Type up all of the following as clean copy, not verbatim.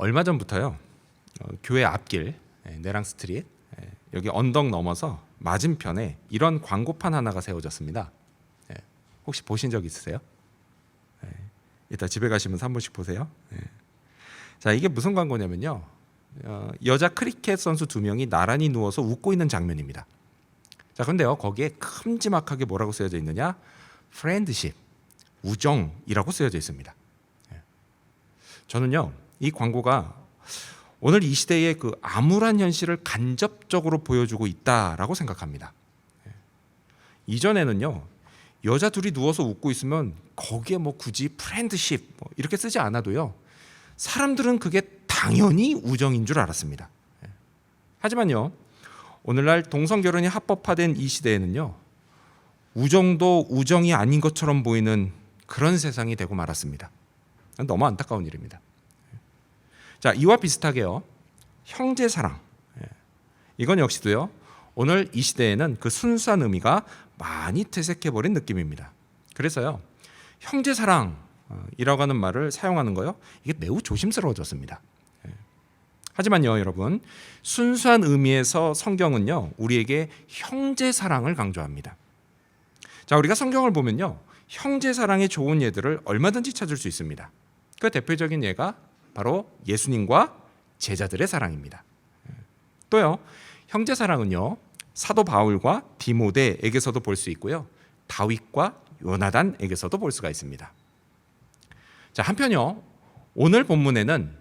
얼마 전부터요. 교회 앞길 내랑 스트릿 여기 언덕 넘어서 맞은편에 이런 광고판 하나가 세워졌습니다. 혹시 보신 적 있으세요? 이따 집에 가시면 한 번씩 보세요. 자, 이게 무슨 광고냐면요. 여자 크리켓 선수 2명이 나란히 누워서 웃고 있는 장면입니다. 자, 그런데요, 거기에 큼지막하게 뭐라고 쓰여져 있느냐? 프렌드십, 우정이라고 쓰여져 있습니다. 저는요, 이 광고가 오늘 이 시대의 그 암울한 현실을 간접적으로 보여주고 있다라고 생각합니다. 이전에는요, 여자 둘이 누워서 웃고 있으면 거기에 뭐 굳이 프렌드십 이렇게 쓰지 않아도요, 사람들은 그게 당연히 우정인 줄 알았습니다. 하지만요, 오늘날 동성결혼이 합법화된 이 시대에는요, 우정도 우정이 아닌 것처럼 보이는 그런 세상이 되고 말았습니다. 너무 안타까운 일입니다. 자, 이와 비슷하게요, 형제사랑, 이건 역시도요, 오늘 이 시대에는 그 순수한 의미가 많이 퇴색해버린 느낌입니다. 그래서요, 형제사랑이라고 하는 말을 사용하는 거요, 이게 매우 조심스러워졌습니다. 하지만요, 여러분, 순수한 의미에서 성경은요, 우리에게 형제사랑을 강조합니다. 자, 우리가 성경을 보면요, 형제사랑의 좋은 예들을 얼마든지 찾을 수 있습니다. 그 대표적인 예가 바로 예수님과 제자들의 사랑입니다. 또요, 형제사랑은요, 사도 바울과 디모데에게서도 볼 수 있고요, 다윗과 요나단에게서도 볼 수가 있습니다. 자, 한편요, 오늘 본문에는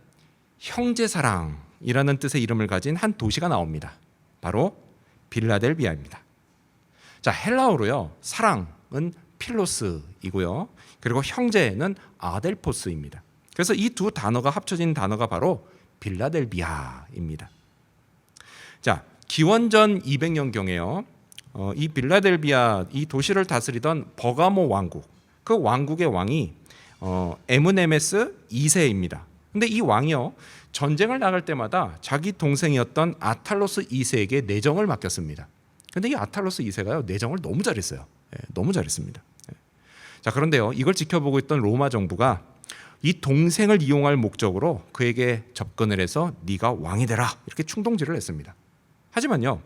형제사랑이라는 뜻의 이름을 가진 한 도시가 나옵니다. 바로 빌라델비아입니다. 자, 헬라어로요, 사랑은 필로스이고요, 그리고 형제는 아델포스입니다. 그래서 이 두 단어가 합쳐진 단어가 바로 빌라델비아입니다. 자, 기원전 200년경에요, 이 빌라델비아 이 도시를 다스리던 버가모 왕국, 그 왕국의 왕이 에무네메스 2세입니다. 근데 이 왕이요, 전쟁을 나갈 때마다 자기 동생이었던 아탈로스 2세에게 내정을 맡겼습니다. 근데 이 아탈로스 2세가요, 내정을 너무 잘했어요. 너무 잘했습니다. 자, 그런데요, 이걸 지켜보고 있던 로마 정부가 이 동생을 이용할 목적으로 그에게 접근을 해서 네가 왕이 되라 이렇게 충동질을 했습니다. 하지만요,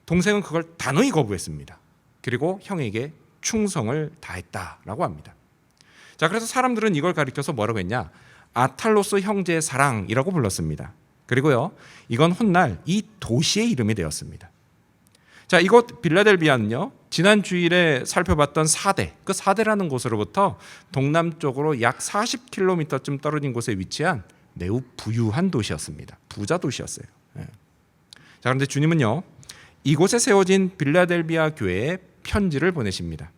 동생은 그걸 단호히 거부했습니다. 그리고 형에게 충성을 다했다라고 합니다. 자, 그래서 사람들은 이걸 가리켜서 뭐라고 했냐? 아탈로스 형제의 사랑이라고 불렀습니다. 그리고요, 이건 훗날 이 도시의 이름이 되었습니다. 자, 이곳 빌라델비아는요, 지난 주일에 살펴봤던 사대, 그 사대라는 곳으로부터 동남쪽으로 약 40km쯤 떨어진 곳에 위치한 매우 부유한 도시였습니다. 부자 도시였어요. 자, 그런데 주님은요, 이곳에 세워진 빌라델비아 교회에 편지를 보내십니다.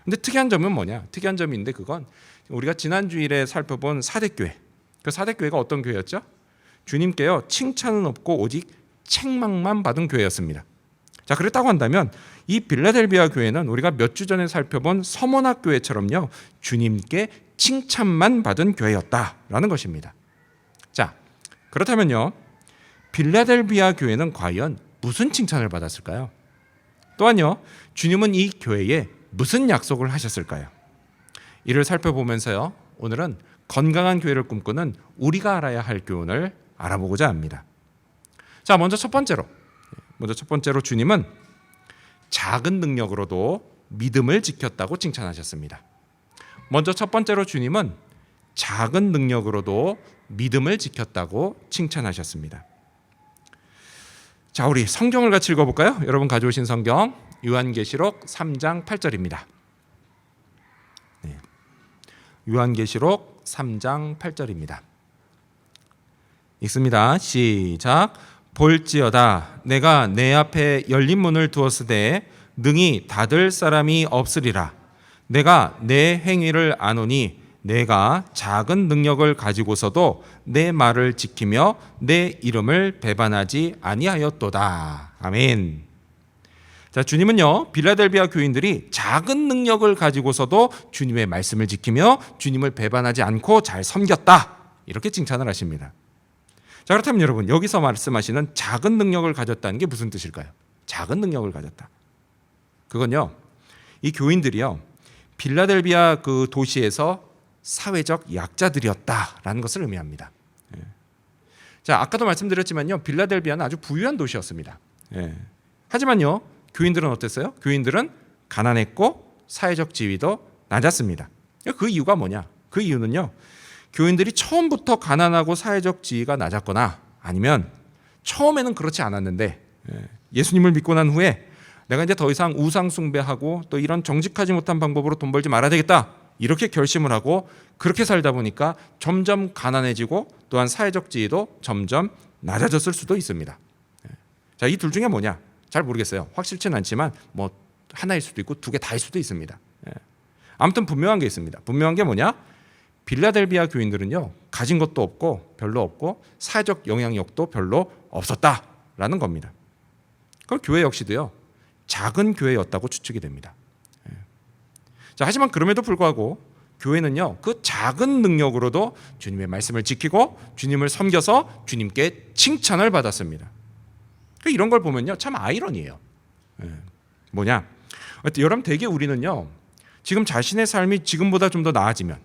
근데 특이한 점은 뭐냐? 특이한 점이 있는데 그건 우리가 지난 주일에 살펴본 사대교회, 그 사대교회가 어떤 교회였죠? 주님께요, 칭찬은 없고 오직 책망만 받은 교회였습니다. 자, 그랬다고 한다면 이 빌라델비아 교회는 우리가 몇 주 전에 살펴본 서머나 교회처럼요, 주님께 칭찬만 받은 교회였다라는 것입니다. 자, 그렇다면요, 빌라델비아 교회는 과연 무슨 칭찬을 받았을까요? 또한요, 주님은 이 교회에 무슨 약속을 하셨을까요? 이를 살펴보면서요, 오늘은 건강한 교회를 꿈꾸는 우리가 알아야 할 교훈을 알아보고자 합니다. 자, 먼저 첫 번째로 주님은 작은 능력으로도 믿음을 지켰다고 칭찬하셨습니다. 먼저 첫 번째로 주님은 작은 능력으로도 믿음을 지켰다고 칭찬하셨습니다. 자, 우리 성경을 같이 읽어볼까요? 여러분 가져오신 성경 요한계시록 3장 8절입니다. 네. 요한계시록 3장 8절입니다. 읽습니다. 시작. 볼지어다 내가 내 앞에 열린 문을 두었으되 능히 닫을 사람이 없으리라. 내가 내 행위를 아노니 내가 작은 능력을 가지고서도 내 말을 지키며 내 이름을 배반하지 아니하였도다. 아멘. 자, 주님은요, 빌라델비아 교인들이 작은 능력을 가지고서도 주님의 말씀을 지키며 주님을 배반하지 않고 잘 섬겼다, 이렇게 칭찬을 하십니다. 자, 그렇다면 여러분, 여기서 말씀하시는 작은 능력을 가졌다는 게 무슨 뜻일까요? 작은 능력을 가졌다. 그건요, 이 교인들이요, 빌라델비아 그 도시에서 사회적 약자들이었다라는 것을 의미합니다. 자, 아까도 말씀드렸지만요, 빌라델비아는 아주 부유한 도시였습니다. 예. 하지만요, 교인들은 어땠어요? 교인들은 가난했고 사회적 지위도 낮았습니다. 그 이유가 뭐냐? 그 이유는요, 교인들이 처음부터 가난하고 사회적 지위가 낮았거나 아니면 처음에는 그렇지 않았는데 예수님을 믿고 난 후에 내가 이제 더 이상 우상 숭배하고 또 이런 정직하지 못한 방법으로 돈 벌지 말아야 되겠다, 이렇게 결심을 하고 그렇게 살다 보니까 점점 가난해지고 또한 사회적 지위도 점점 낮아졌을 수도 있습니다. 자, 이 둘 중에 뭐냐? 잘 모르겠어요. 확실치는 않지만 뭐 하나일 수도 있고 두 개 다일 수도 있습니다. 아무튼 분명한 게 있습니다. 분명한 게 뭐냐? 빌라델비아 교인들은요, 가진 것도 없고 별로 없고 사회적 영향력도 별로 없었다라는 겁니다. 그럼 교회 역시도요, 작은 교회였다고 추측이 됩니다. 자, 하지만 그럼에도 불구하고 교회는요, 그 작은 능력으로도 주님의 말씀을 지키고 주님을 섬겨서 주님께 칭찬을 받았습니다. 이런 걸 보면요, 참 아이러니해요. 뭐냐? 여러분, 대개 우리는요, 지금 자신의 삶이 지금보다 좀 더 나아지면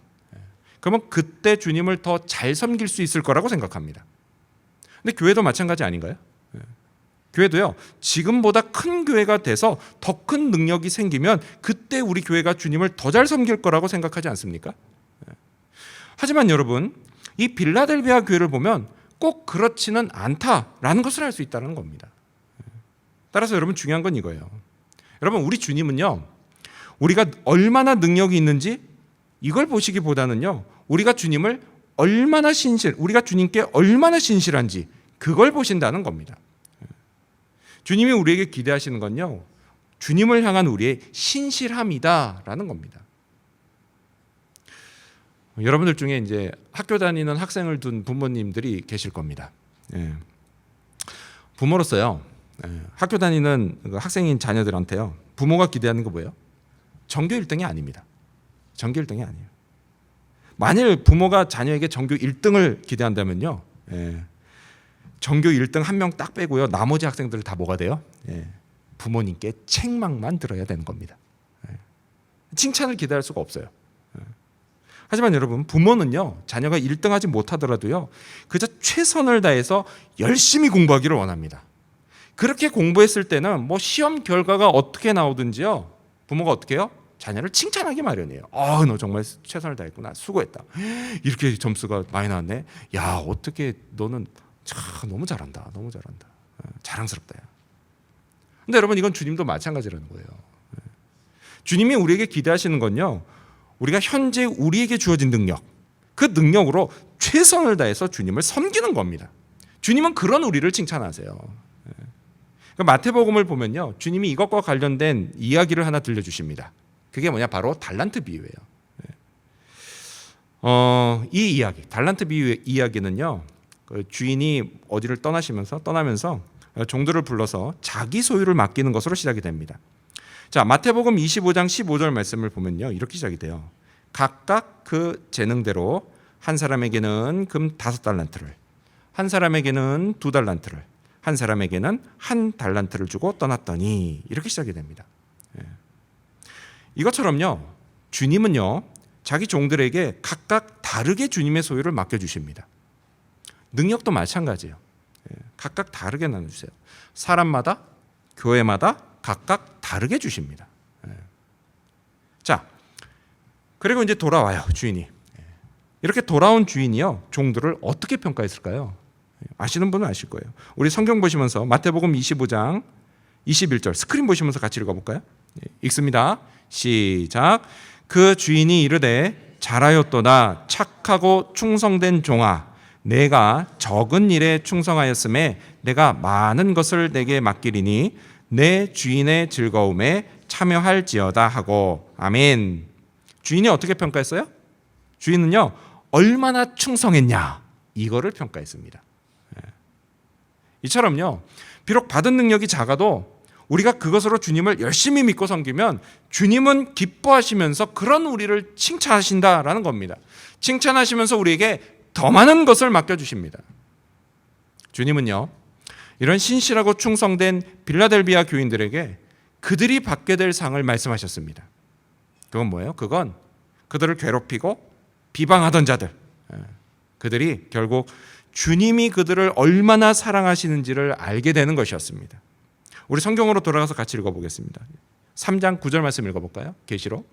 그러면 그때 주님을 더 잘 섬길 수 있을 거라고 생각합니다. 근데 교회도 마찬가지 아닌가요? 교회도요, 지금보다 큰 교회가 돼서 더 큰 능력이 생기면 그때 우리 교회가 주님을 더 잘 섬길 거라고 생각하지 않습니까? 하지만 여러분, 이 빌라델비아 교회를 보면 꼭 그렇지는 않다라는 것을 알 수 있다는 겁니다. 따라서 여러분, 중요한 건 이거예요. 여러분, 우리 주님은요, 우리가 얼마나 능력이 있는지 이걸 보시기보다는요, 우리가 주님께 얼마나 신실한지 그걸 보신다는 겁니다. 주님이 우리에게 기대하시는 건요, 주님을 향한 우리의 신실함이다라는 겁니다. 여러분들 중에 이제 학교 다니는 학생을 둔 부모님들이 계실 겁니다. 부모로서요, 학교 다니는 학생인 자녀들한테요, 부모가 기대하는 거 뭐예요? 전교 1등이 아닙니다. 전교 1등이 아니에요. 만일 부모가 자녀에게 전교 1등을 기대한다면요, 전교 1등 한 명 딱 빼고요, 나머지 학생들을 다 뭐가 돼요? 부모님께 책망만 들어야 되는 겁니다. 칭찬을 기대할 수가 없어요. 하지만 여러분, 부모는요, 자녀가 1등 하지 못하더라도요, 그저 최선을 다해서 열심히 공부하기를 원합니다. 그렇게 공부했을 때는 뭐 시험 결과가 어떻게 나오든지요, 부모가 어떻게 해요? 자녀를 칭찬하기 마련이에요. 너 정말 최선을 다했구나, 수고했다, 이렇게 점수가 많이 나왔네, 야, 어떻게 너는 너무 잘한다, 너무 잘한다, 자랑스럽다. 근데 여러분, 이건 주님도 마찬가지라는 거예요. 주님이 우리에게 기대하시는 건요, 우리가 현재 우리에게 주어진 능력, 그 능력으로 최선을 다해서 주님을 섬기는 겁니다. 주님은 그런 우리를 칭찬하세요. 마태복음을 보면요, 주님이 이것과 관련된 이야기를 하나 들려주십니다. 그게 뭐냐? 바로 달란트 비유예요. 이 이야기, 달란트 비유 이야기는요, 주인이 어디를 떠나면서 종들을 불러서 자기 소유를 맡기는 것으로 시작이 됩니다. 자, 마태복음 25장 15절 말씀을 보면요, 이렇게 시작이 돼요. 각각 그 재능대로 한 사람에게는 금 5달란트를, 한 사람에게는 2달란트를, 한 사람에게는 1달란트를 주고 떠났더니, 이렇게 시작이 됩니다. 이것처럼요, 주님은요, 자기 종들에게 각각 다르게 주님의 소유를 맡겨주십니다. 능력도 마찬가지예요. 각각 다르게 나눠주세요. 사람마다, 교회마다 각각 다르게 주십니다. 자, 그리고 이제 돌아와요, 주인이. 이렇게 돌아온 주인이요, 종들을 어떻게 평가했을까요? 아시는 분은 아실 거예요. 우리 성경 보시면서 마태복음 25장 21절 스크린 보시면서 같이 읽어볼까요? 읽습니다. 시작. 그 주인이 이르되 잘하였도다 착하고 충성된 종아, 내가 적은 일에 충성하였음에 내가 많은 것을 내게 맡기리니 내 주인의 즐거움에 참여할지어다 하고. 아멘. 주인이 어떻게 평가했어요? 주인은요, 얼마나 충성했냐, 이거를 평가했습니다. 이처럼요, 비록 받은 능력이 작아도 우리가 그것으로 주님을 열심히 믿고 섬기면 주님은 기뻐하시면서 그런 우리를 칭찬하신다라는 겁니다. 칭찬하시면서 우리에게 더 많은 것을 맡겨주십니다. 주님은요, 이런 신실하고 충성된 빌라델비아 교인들에게 그들이 받게 될 상을 말씀하셨습니다. 그건 뭐예요? 그건 그들을 괴롭히고 비방하던 자들, 그들이 결국 주님이 그들을 얼마나 사랑하시는지를 알게 되는 것이었습니다. 우리 성경으로 돌아가서 같이 읽어보겠습니다. 3장 9절 말씀 읽어볼까요? 계시록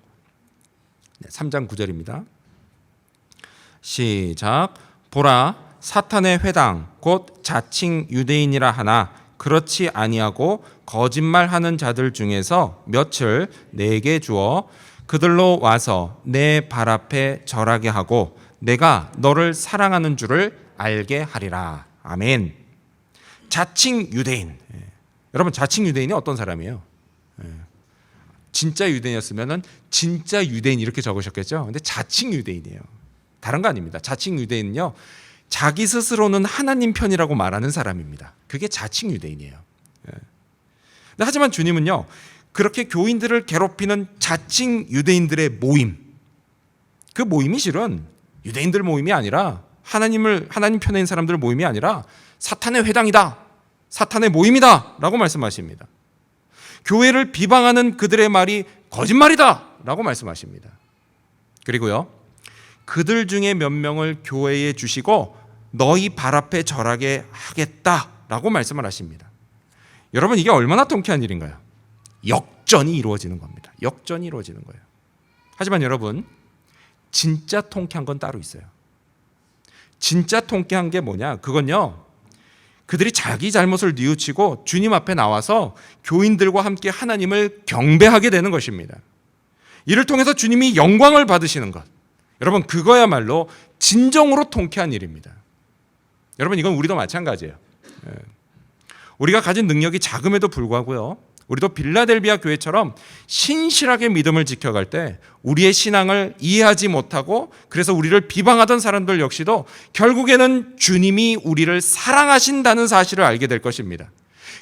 3장 9절입니다. 시작. 보라, 사탄의 회당 곧 자칭 유대인이라 하나 그렇지 아니하고 거짓말하는 자들 중에서 몇을 내게 주어 그들로 와서 내 발 앞에 절하게 하고 내가 너를 사랑하는 줄을 알게 하리라. 아멘. 자칭 유대인. 여러분, 자칭 유대인이 어떤 사람이에요? 진짜 유대인이었으면 진짜 유대인 이렇게 적으셨겠죠. 근데 자칭 유대인이에요. 다른 거 아닙니다. 자칭 유대인은요, 자기 스스로는 하나님 편이라고 말하는 사람입니다. 그게 자칭 유대인이에요. 하지만 주님은요, 그렇게 교인들을 괴롭히는 자칭 유대인들의 모임, 그 모임이 실은 유대인들 모임이 아니라 하나님 편에 있는 사람들 모임이 아니라 사탄의 회당이다, 사탄의 모임이다 라고 말씀하십니다. 교회를 비방하는 그들의 말이 거짓말이다 라고 말씀하십니다. 그리고요, 그들 중에 몇 명을 교회에 주시고 너희 발 앞에 절하게 하겠다 라고 말씀을 하십니다. 여러분, 이게 얼마나 통쾌한 일인가요? 역전이 이루어지는 겁니다. 역전이 이루어지는 거예요. 하지만 여러분, 진짜 통쾌한 건 따로 있어요. 진짜 통쾌한 게 뭐냐? 그건요, 그들이 자기 잘못을 뉘우치고 주님 앞에 나와서 교인들과 함께 하나님을 경배하게 되는 것입니다. 이를 통해서 주님이 영광을 받으시는 것, 여러분, 그거야말로 진정으로 통쾌한 일입니다. 여러분, 이건 우리도 마찬가지예요. 우리가 가진 능력이 작음에도 불구하고요, 우리도 빌라델비아 교회처럼 신실하게 믿음을 지켜갈 때 우리의 신앙을 이해하지 못하고 그래서 우리를 비방하던 사람들 역시도 결국에는 주님이 우리를 사랑하신다는 사실을 알게 될 것입니다.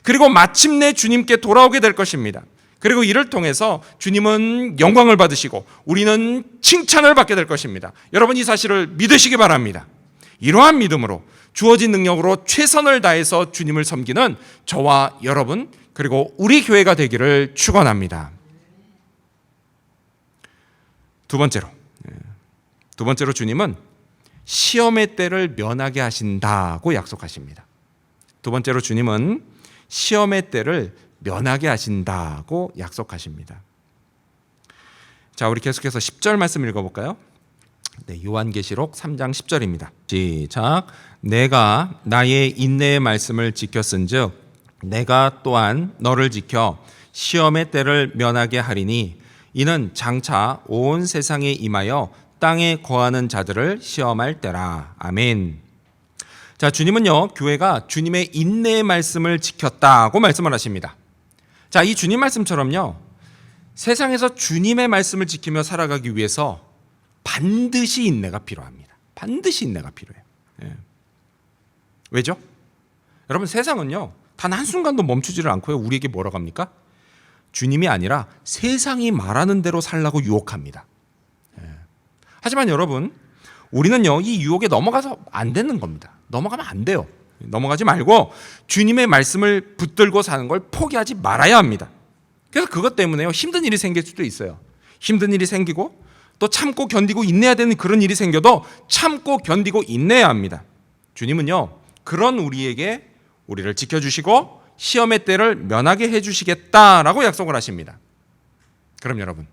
그리고 마침내 주님께 돌아오게 될 것입니다. 그리고 이를 통해서 주님은 영광을 받으시고 우리는 칭찬을 받게 될 것입니다. 여러분, 이 사실을 믿으시기 바랍니다. 이러한 믿음으로 주어진 능력으로 최선을 다해서 주님을 섬기는 저와 여러분, 그리고 우리 교회가 되기를 축원합니다. 두 번째로 주님은 시험의 때를 면하게 하신다고 약속하십니다. 두 번째로 주님은 시험의 때를 면하게 하신다고 약속하십니다. 자, 우리 계속해서 10절 말씀 읽어볼까요? 요한계시록 3장 10절입니다. 시작. 내가 나의 인내의 말씀을 지켰은즉 내가 또한 너를 지켜 시험의 때를 면하게 하리니 이는 장차 온 세상에 임하여 땅에 거하는 자들을 시험할 때라. 아멘. 자, 주님은요, 교회가 주님의 인내의 말씀을 지켰다고 말씀을 하십니다. 자, 이 주님 말씀처럼요, 세상에서 주님의 말씀을 지키며 살아가기 위해서 반드시 인내가 필요합니다. 반드시 인내가 필요해요. 왜죠? 여러분, 세상은요, 단 한순간도 멈추지를 않고요, 우리에게 뭐라고 합니까? 주님이 아니라 세상이 말하는 대로 살라고 유혹합니다. 하지만 여러분, 우리는요, 이 유혹에 넘어가서 안 되는 겁니다. 넘어가면 안 돼요. 넘어가지 말고 주님의 말씀을 붙들고 사는 걸 포기하지 말아야 합니다. 그래서 그것 때문에요, 힘든 일이 생길 수도 있어요. 힘든 일이 생기고 또 참고 견디고 인내해야 되는 그런 일이 생겨도 참고 견디고 인내해야 합니다. 주님은요, 그런 우리를 지켜주시고 시험의 때를 면하게 해주시겠다라고 약속을 하십니다. 그럼 여러분,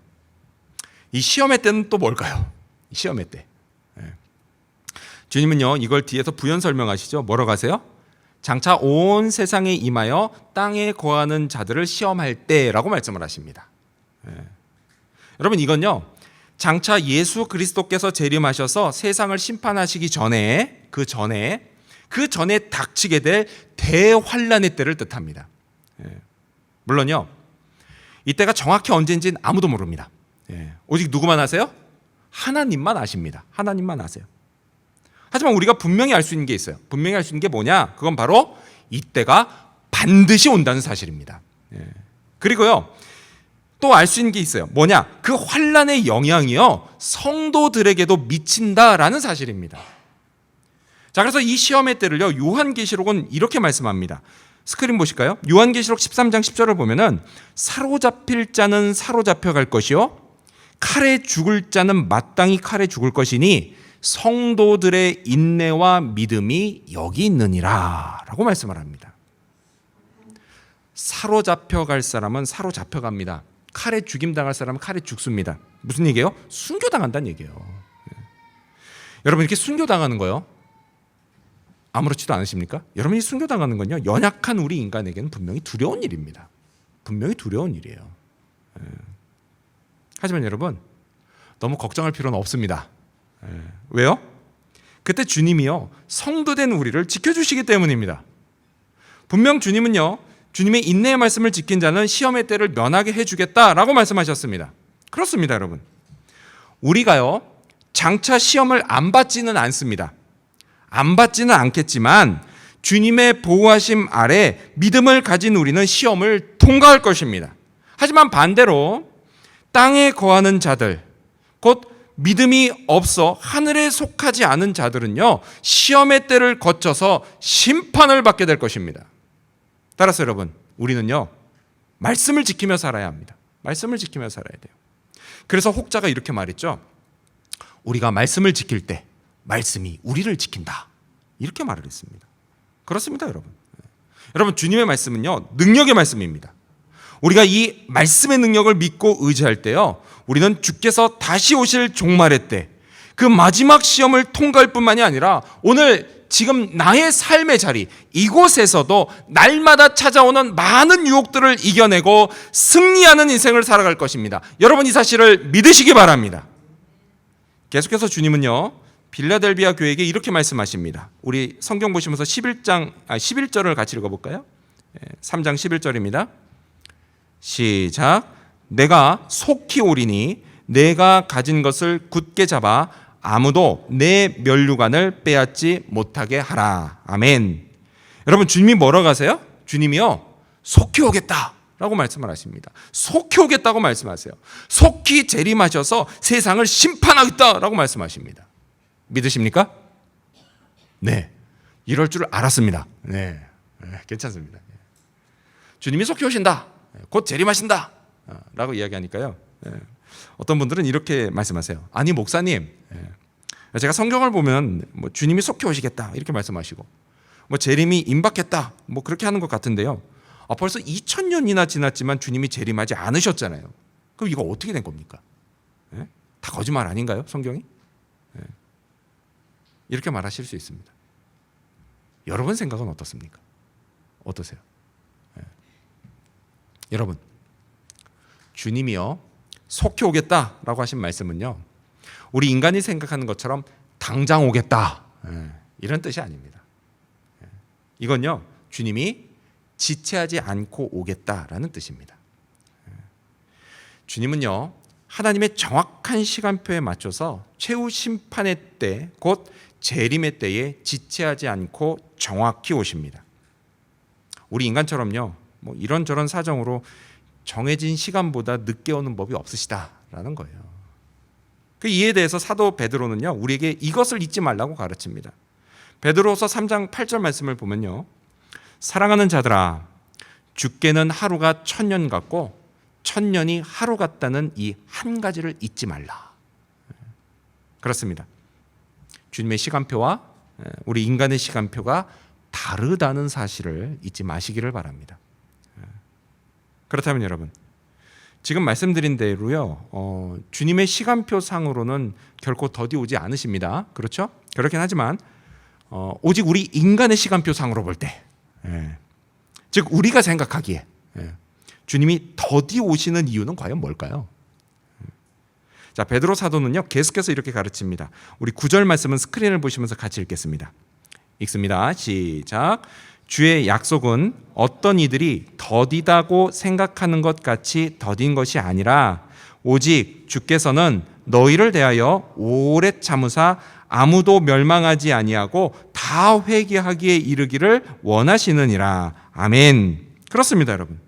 이 시험의 때는 또 뭘까요? 이 시험의 때. 주님은요, 이걸 뒤에서 부연 설명하시죠. 뭐라고 하세요? 장차 온 세상에 임하여 땅에 거하는 자들을 시험할 때라고 말씀을 하십니다. 여러분, 이건요, 장차 예수 그리스도께서 재림하셔서 세상을 심판하시기 전에 그 전에 닥치게 될 대환란의 때를 뜻합니다. 물론요, 이때가 정확히 언제인지는 아무도 모릅니다. 오직 누구만 아세요? 하나님만 아십니다. 하나님만 아세요. 하지만 우리가 분명히 알 수 있는 게 있어요. 분명히 알 수 있는 게 뭐냐? 그건 바로 이때가 반드시 온다는 사실입니다. 그리고요, 또 알 수 있는 게 있어요. 뭐냐? 그 환란의 영향이요, 성도들에게도 미친다라는 사실입니다. 자, 그래서 이 시험의 때를요, 요한계시록은 이렇게 말씀합니다. 스크린 보실까요? 요한계시록 13장 10절을 보면은 사로잡힐 자는 사로잡혀 갈 것이요 칼에 죽을 자는 마땅히 칼에 죽을 것이니 성도들의 인내와 믿음이 여기 있느니라 라고 말씀을 합니다. 사로잡혀 갈 사람은 사로잡혀갑니다. 칼에 죽임당할 사람은 칼에 죽습니다. 무슨 얘기예요? 순교당한다는 얘기예요. 여러분, 이렇게 순교당하는 거요, 아무렇지도 않으십니까? 여러분이 순교당하는 건요, 연약한 우리 인간에게는 분명히 두려운 일입니다. 분명히 두려운 일이에요. 하지만 여러분, 너무 걱정할 필요는 없습니다. 왜요? 그때 주님이요, 성도된 우리를 지켜주시기 때문입니다. 분명 주님은요, 주님의 인내의 말씀을 지킨 자는 시험의 때를 면하게 해주겠다라고 말씀하셨습니다. 그렇습니다, 여러분. 우리가요, 장차 시험을 안 받지는 않습니다. 안 받지는 않겠지만 주님의 보호하심 아래 믿음을 가진 우리는 시험을 통과할 것입니다. 하지만 반대로 땅에 거하는 자들, 곧 믿음이 없어 하늘에 속하지 않은 자들은요, 시험의 때를 거쳐서 심판을 받게 될 것입니다. 따라서 여러분, 우리는요, 말씀을 지키며 살아야 합니다. 말씀을 지키며 살아야 돼요. 그래서 혹자가 이렇게 말했죠. 우리가 말씀을 지킬 때 말씀이 우리를 지킨다, 이렇게 말을 했습니다. 그렇습니다, 여러분. 여러분, 주님의 말씀은요, 능력의 말씀입니다. 우리가 이 말씀의 능력을 믿고 의지할 때요, 우리는 주께서 다시 오실 종말의 때 그 마지막 시험을 통과할 뿐만이 아니라 오늘 지금 나의 삶의 자리, 이곳에서도 날마다 찾아오는 많은 유혹들을 이겨내고 승리하는 인생을 살아갈 것입니다. 여러분, 이 사실을 믿으시기 바랍니다. 계속해서 주님은요, 빌라델비아 교회에게 이렇게 말씀하십니다. 우리 성경 보시면서 11절을 같이 읽어볼까요? 3장 11절입니다. 시작. 내가 속히 오리니 내가 가진 것을 굳게 잡아 아무도 내 면류관을 빼앗지 못하게 하라. 아멘. 여러분, 주님이 뭐라고 하세요? 주님이요, 속히 오겠다라고 말씀을 하십니다. 속히 오겠다고 말씀하세요. 속히 재림하셔서 세상을 심판하겠다라고 말씀하십니다. 믿으십니까? 네, 이럴 줄 알았습니다. 네, 괜찮습니다. 주님이 속히 오신다, 곧 재림하신다 라고 이야기하니까요, 어떤 분들은 이렇게 말씀하세요. 아니 목사님, 제가 성경을 보면 뭐 주님이 속히 오시겠다 이렇게 말씀하시고 뭐 재림이 임박했다 뭐 그렇게 하는 것 같은데요, 벌써 2000년이나 지났지만 주님이 재림하지 않으셨잖아요. 그럼 이거 어떻게 된 겁니까? 다 거짓말 아닌가요, 성경이? 이렇게 말하실 수 있습니다. 여러분 생각은 어떻습니까? 어떠세요? 여러분, 주님이요, 속히 오겠다라고 하신 말씀은요, 우리 인간이 생각하는 것처럼 당장 오겠다 이런 뜻이 아닙니다. 이건요, 주님이 지체하지 않고 오겠다라는 뜻입니다. 주님은요, 하나님의 정확한 시간표에 맞춰서 최후 심판의 때, 곧 재림의 때에 지체하지 않고 정확히 오십니다. 우리 인간처럼요, 뭐 이런저런 사정으로 정해진 시간보다 늦게 오는 법이 없으시다라는 거예요. 그 이에 대해서 사도 베드로는요, 우리에게 이것을 잊지 말라고 가르칩니다. 베드로서 3장 8절 말씀을 보면요, 사랑하는 자들아, 주께는 하루가 1000년 같고 1000년이 하루 같다는 이 한 가지를 잊지 말라. 그렇습니다. 주님의 시간표와 우리 인간의 시간표가 다르다는 사실을 잊지 마시기를 바랍니다. 그렇다면 여러분, 지금 말씀드린 대로요, 주님의 시간표 상으로는 결코 더디 오지 않으십니다. 그렇죠? 그렇긴 하지만 오직 우리 인간의 시간표 상으로 볼 때, 즉 우리가 생각하기에 주님이 더디 오시는 이유는 과연 뭘까요? 자, 베드로 사도는요, 계속해서 이렇게 가르칩니다. 우리 9절 말씀은 스크린을 보시면서 같이 읽겠습니다. 읽습니다. 시작. 주의 약속은 어떤 이들이 더디다고 생각하는 것 같이 더딘 것이 아니라 오직 주께서는 너희를 대하여 오래 참으사 아무도 멸망하지 아니하고 다 회개하기에 이르기를 원하시느니라. 아멘. 그렇습니다, 여러분.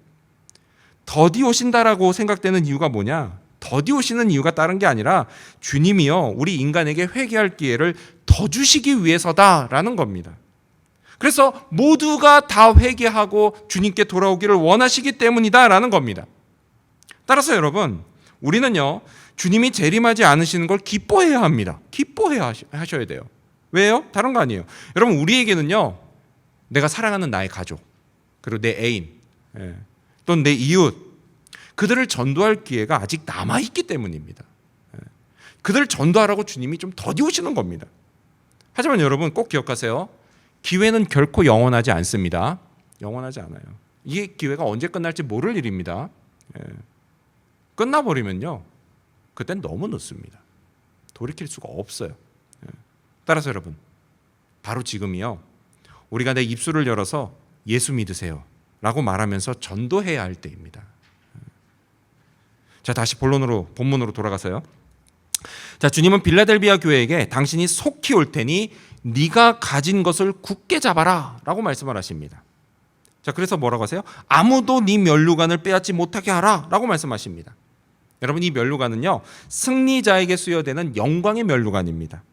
더디 오신다라고 생각되는 이유가 뭐냐? 더디 오시는 이유가 다른 게 아니라 주님이요, 우리 인간에게 회개할 기회를 더 주시기 위해서다라는 겁니다. 그래서 모두가 다 회개하고 주님께 돌아오기를 원하시기 때문이다라는 겁니다. 따라서 여러분, 우리는요, 주님이 재림하지 않으시는 걸 기뻐해야 합니다. 기뻐해야 하셔야 돼요. 왜요? 다른 거 아니에요. 여러분, 우리에게는요, 내가 사랑하는 나의 가족, 그리고 내 애인, 또는 내 이웃, 그들을 전도할 기회가 아직 남아있기 때문입니다. 그들을 전도하라고 주님이 좀 더디우시는 겁니다. 하지만 여러분 꼭 기억하세요. 기회는 결코 영원하지 않습니다. 영원하지 않아요. 이 기회가 언제 끝날지 모를 일입니다. 끝나버리면요, 그땐 너무 늦습니다. 돌이킬 수가 없어요. 따라서 여러분, 바로 지금이요, 우리가 내 입술을 열어서 예수 믿으세요 라고 말하면서 전도해야 할 때입니다. 자, 다시 본문으로 돌아가서요. 자, 주님은 빌라델비아 교회에게 당신이 속히 올 테니 네가 가진 것을 굳게 잡아라 라고 말씀을 하십니다. 자, 그래서 뭐라고 하세요? 아무도 네 면류관을 빼앗지 못하게 하라 라고 말씀하십니다. 여러분, 이 면류관은요, 승리자에게 수여되는 영광의 면류관입니다.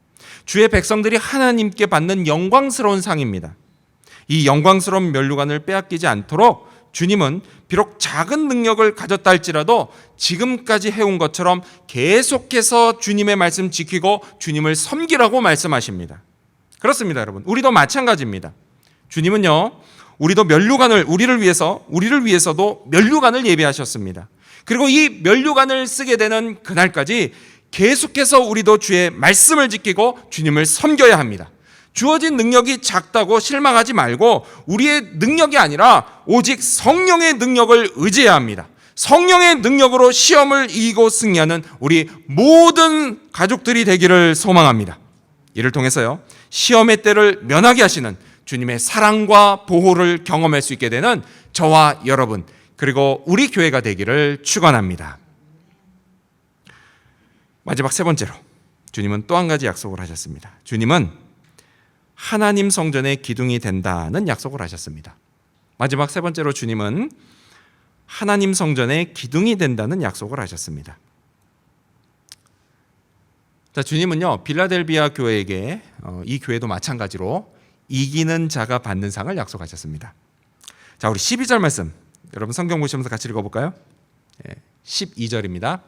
주의 백성들이 하나님께 받는 영광스러운 상입니다. 이 영광스러운 면류관을 빼앗기지 않도록 주님은 비록 작은 능력을 가졌다 할지라도 지금까지 해온 것처럼 계속해서 주님의 말씀 지키고 주님을 섬기라고 말씀하십니다. 그렇습니다, 여러분. 우리도 마찬가지입니다. 주님은요, 우리를 위해서도 면류관을 예비하셨습니다. 그리고 이 면류관을 쓰게 되는 그날까지 계속해서 우리도 주의 말씀을 지키고 주님을 섬겨야 합니다. 주어진 능력이 작다고 실망하지 말고 우리의 능력이 아니라 오직 성령의 능력을 의지해야 합니다. 성령의 능력으로 시험을 이기고 승리하는 우리 모든 가족들이 되기를 소망합니다. 이를 통해서요, 시험의 때를 면하게 하시는 주님의 사랑과 보호를 경험할 수 있게 되는 저와 여러분, 그리고 우리 교회가 되기를 축원합니다. 마지막 세 번째로 주님은 또 한 가지 약속을 하셨습니다. 주님은 하나님 성전의 기둥이 된다는 약속을 하셨습니다. 마지막 세 번째로 주님은 하나님 성전의 기둥이 된다는 약속을 하셨습니다. 자, 주님은요, 빌라델비아 교회에게 이 교회도 마찬가지로 이기는 자가 받는 상을 약속하셨습니다. 자, 우리 12절 말씀 여러분 성경 보시면서 같이 읽어볼까요? 12절입니다.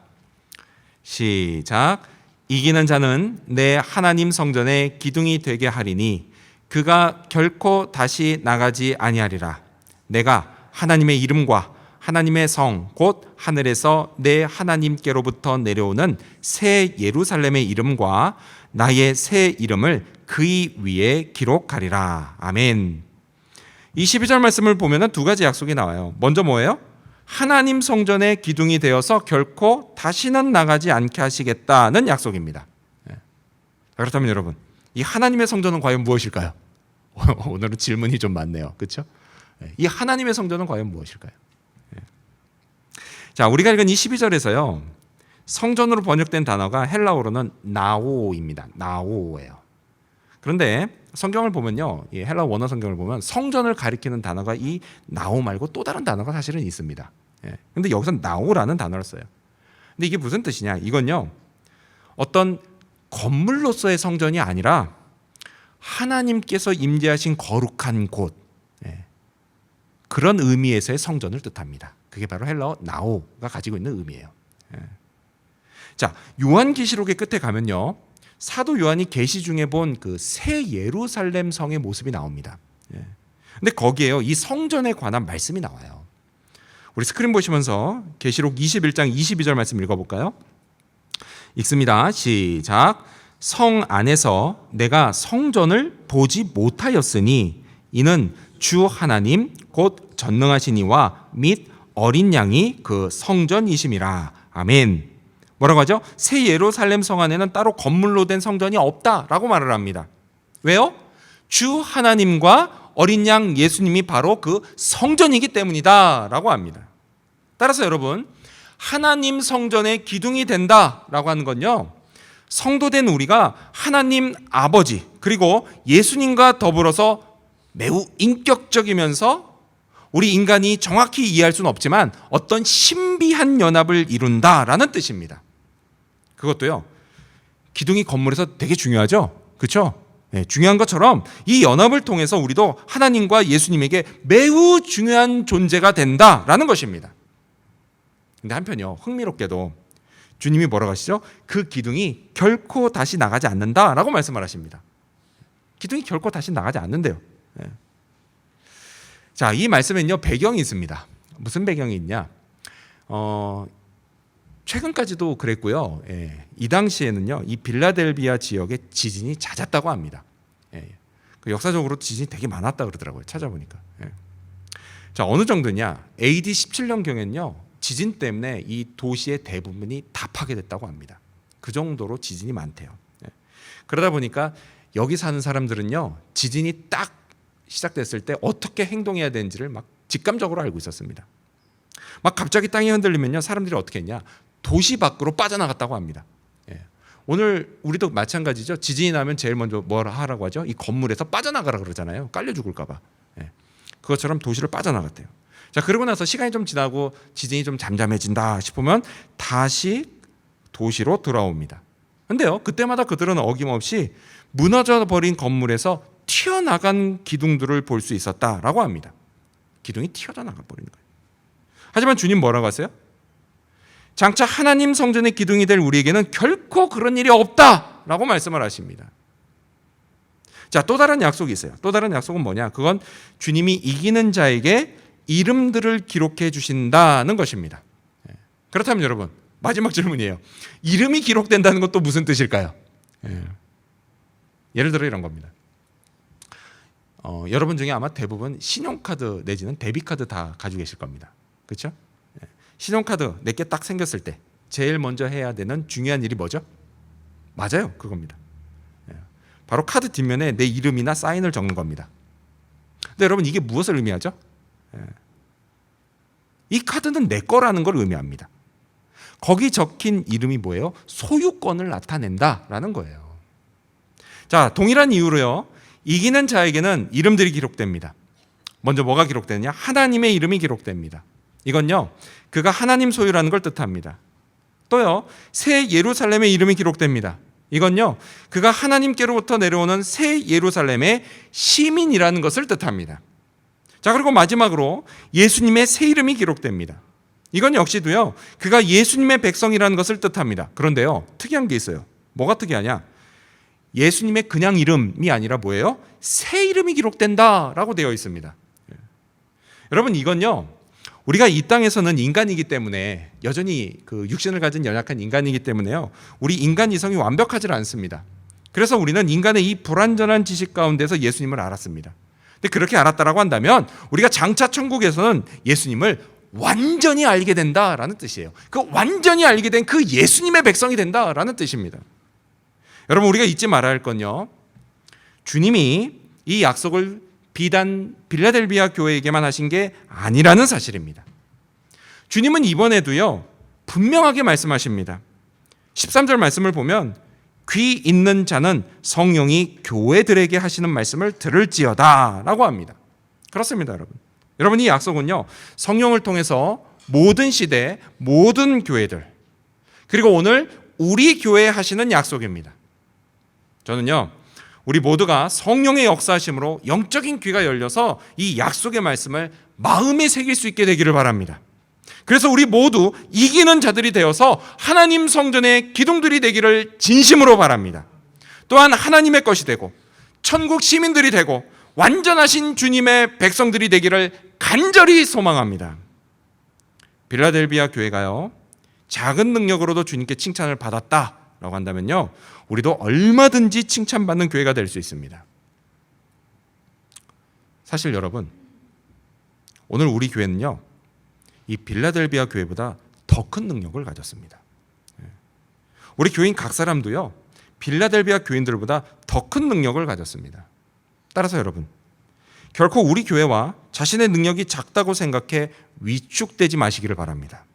시작. 이기는 자는 내 하나님 성전의 기둥이 되게 하리니 그가 결코 다시 나가지 아니하리라. 내가 하나님의 이름과 하나님의 성 곧 하늘에서 내 하나님께로부터 내려오는 새 예루살렘의 이름과 나의 새 이름을 그의 위에 기록하리라. 아멘. 이 12절 말씀을 보면 두 가지 약속이 나와요. 먼저 뭐예요? 하나님 성전의 기둥이 되어서 결코 다시는 나가지 않게 하시겠다는 약속입니다. 그렇다면 여러분, 이 하나님의 성전은 과연 무엇일까요? 오늘은 질문이 좀 많네요. 그렇죠? 이 하나님의 성전은 과연 무엇일까요? 자, 우리가 읽은 이 12절에서요, 성전으로 번역된 단어가 헬라어로는 나오입니다. 나오예요. 그런데 성경을 보면요, 이 헬라어 원어 성경을 보면 성전을 가리키는 단어가 이 나오 말고 또 다른 단어가 사실은 있습니다. 근데 여기서 나오라는 단어를 써요. 근데 이게 무슨 뜻이냐? 이건요, 어떤 건물로서의 성전이 아니라 하나님께서 임재하신 거룩한 곳, 그런 의미에서의 성전을 뜻합니다. 그게 바로 헬라어 나오가 가지고 있는 의미예요. 자, 요한계시록의 끝에 가면요, 사도 요한이 계시 중에 본 그 새 예루살렘 성의 모습이 나옵니다. 근데 거기에요, 이 성전에 관한 말씀이 나와요. 우리 스크린 보시면서 계시록 21장 22절 말씀 읽어볼까요? 읽습니다. 시작. 성 안에서 내가 성전을 보지 못하였으니 이는 주 하나님 곧 전능하신 이와 및 어린 양이 그 성전이심이라. 아멘. 뭐라고 하죠? 새 예루살렘 성 안에는 따로 건물로 된 성전이 없다라고 말을 합니다. 왜요? 주 하나님과 어린 양 예수님이 바로 그 성전이기 때문이다라고 합니다. 따라서 여러분, 하나님 성전의 기둥이 된다라고 하는 건요, 성도된 우리가 하나님 아버지 그리고 예수님과 더불어서 매우 인격적이면서 우리 인간이 정확히 이해할 수는 없지만 어떤 신비한 연합을 이룬다라는 뜻입니다. 그것도요, 기둥이 건물에서 되게 중요하죠? 그렇죠? 중요한 것처럼 이 연합을 통해서 우리도 하나님과 예수님에게 매우 중요한 존재가 된다라는 것입니다. 근데 한편요, 흥미롭게도 주님이 뭐라고 하시죠? 그 기둥이 결코 다시 나가지 않는다라고 말씀을 하십니다. 기둥이 결코 다시 나가지 않는데요. 자, 이 말씀에는요 배경이 있습니다. 무슨 배경이 있냐? 최근까지도 그랬고요. 이 당시에는요 이 빌라델비아 지역에 지진이 잦았다고 합니다. 역사적으로 지진이 되게 많았다 그러더라고요. 찾아보니까. 자, 어느 정도냐? AD 17년경에는요 지진 때문에 이 도시의 대부분이 다 파괴됐다고 합니다. 그 정도로 지진이 많대요. 그러다 보니까 여기 사는 사람들은요 지진이 딱 시작됐을 때 어떻게 행동해야 되는지를 막 직감적으로 알고 있었습니다. 막 갑자기 땅이 흔들리면요 사람들이 어떻게 했냐? 도시 밖으로 빠져나갔다고 합니다. 오늘 우리도 마찬가지죠. 지진이 나면 제일 먼저 뭘 하라고 하죠? 이 건물에서 빠져나가라 그러잖아요. 깔려 죽을까 봐. 그것처럼 도시를 빠져나갔대요. 자, 그러고 나서 시간이 좀 지나고 지진이 좀 잠잠해진다 싶으면 다시 도시로 돌아옵니다. 근데요 그때마다 그들은 어김없이 무너져 버린 건물에서 튀어나간 기둥들을 볼 수 있었다라고 합니다. 기둥이 튀어나가 버리는 거예요. 하지만 주님 뭐라고 하세요? 장차 하나님 성전의 기둥이 될 우리에게는 결코 그런 일이 없다라고 말씀을 하십니다. 자, 또 다른 약속이 있어요. 또 다른 약속은 뭐냐? 그건 주님이 이기는 자에게 이름들을 기록해 주신다는 것입니다. 그렇다면 여러분 마지막 질문이에요. 이름이 기록된다는 것도 무슨 뜻일까요? 예를 들어 이런 겁니다. 여러분 중에 아마 대부분 신용카드 내지는 데비카드 다 가지고 계실 겁니다. 그렇죠? 신용카드 내게 딱 생겼을 때 제일 먼저 해야 되는 중요한 일이 뭐죠? 맞아요, 그겁니다. 바로 카드 뒷면에 내 이름이나 사인을 적는 겁니다. 근데 여러분 이게 무엇을 의미하죠? 이 카드는 내 거라는 걸 의미합니다. 거기 적힌 이름이 뭐예요? 소유권을 나타낸다라는 거예요. 자, 동일한 이유로요 이기는 자에게는 이름들이 기록됩니다. 먼저 뭐가 기록되느냐? 하나님의 이름이 기록됩니다. 이건요 그가 하나님 소유라는 걸 뜻합니다. 또요 새 예루살렘의 이름이 기록됩니다. 이건요 그가 하나님께로부터 내려오는 새 예루살렘의 시민이라는 것을 뜻합니다. 자, 그리고 마지막으로 예수님의 새 이름이 기록됩니다. 이건 역시도요 그가 예수님의 백성이라는 것을 뜻합니다. 그런데요 특이한 게 있어요. 뭐가 특이하냐? 예수님의 그냥 이름이 아니라 뭐예요? 새 이름이 기록된다라고 되어 있습니다. 여러분 이건요 우리가 이 땅에서는 인간이기 때문에 여전히 그 육신을 가진 연약한 인간이기 때문에요 우리 인간 이성이 완벽하지 않습니다. 그래서 우리는 인간의 이 불완전한 지식 가운데서 예수님을 알았습니다. 근데 그렇게 알았다라고 한다면 우리가 장차 천국에서는 예수님을 완전히 알게 된다라는 뜻이에요. 그 완전히 알게 된 그 예수님의 백성이 된다라는 뜻입니다. 여러분 우리가 잊지 말아야 할 건요 주님이 이 약속을 비단 빌라델비아 교회에게만 하신 게 아니라는 사실입니다. 주님은 이번에도요 분명하게 말씀하십니다. 13절 말씀을 보면 귀 있는 자는 성령이 교회들에게 하시는 말씀을 들을지어다 라고 합니다. 그렇습니다. 여러분 이 약속은요 성령을 통해서 모든 시대 모든 교회들 그리고 오늘 우리 교회에 하시는 약속입니다. 저는요 우리 모두가 성령의 역사하심으로 영적인 귀가 열려서 이 약속의 말씀을 마음에 새길 수 있게 되기를 바랍니다. 그래서 우리 모두 이기는 자들이 되어서 하나님 성전의 기둥들이 되기를 진심으로 바랍니다. 또한 하나님의 것이 되고 천국 시민들이 되고 완전하신 주님의 백성들이 되기를 간절히 소망합니다. 빌라델비아 교회가요 작은 능력으로도 주님께 칭찬을 받았다라고 한다면요 우리도 얼마든지 칭찬받는 교회가 될 수 있습니다. 사실 여러분 오늘 우리 교회는요 이 빌라델비아 교회보다 더 큰 능력을 가졌습니다. 우리 교인 각 사람도요 빌라델비아 교인들보다 더 큰 능력을 가졌습니다. 따라서 여러분 결코 우리 교회와 자신의 능력이 작다고 생각해 위축되지 마시기를 바랍니다.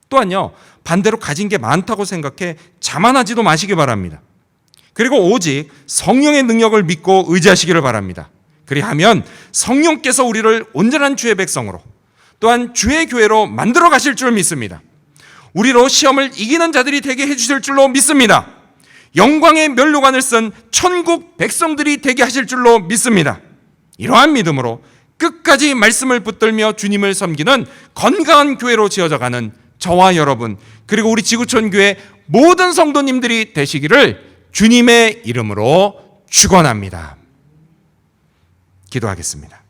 또한요 반대로 가진 게 많다고 생각해 자만하지도 마시기 바랍니다. 그리고 오직 성령의 능력을 믿고 의지하시기를 바랍니다. 그리하면 성령께서 우리를 온전한 주의 백성으로 또한 주의 교회로 만들어 가실 줄 믿습니다. 우리로 시험을 이기는 자들이 되게 해주실 줄로 믿습니다. 영광의 면류관을 쓴 천국 백성들이 되게 하실 줄로 믿습니다. 이러한 믿음으로 끝까지 말씀을 붙들며 주님을 섬기는 건강한 교회로 지어져가는 저와 여러분 그리고 우리 지구촌 교회 모든 성도님들이 되시기를 주님의 이름으로 축원합니다. 기도하겠습니다.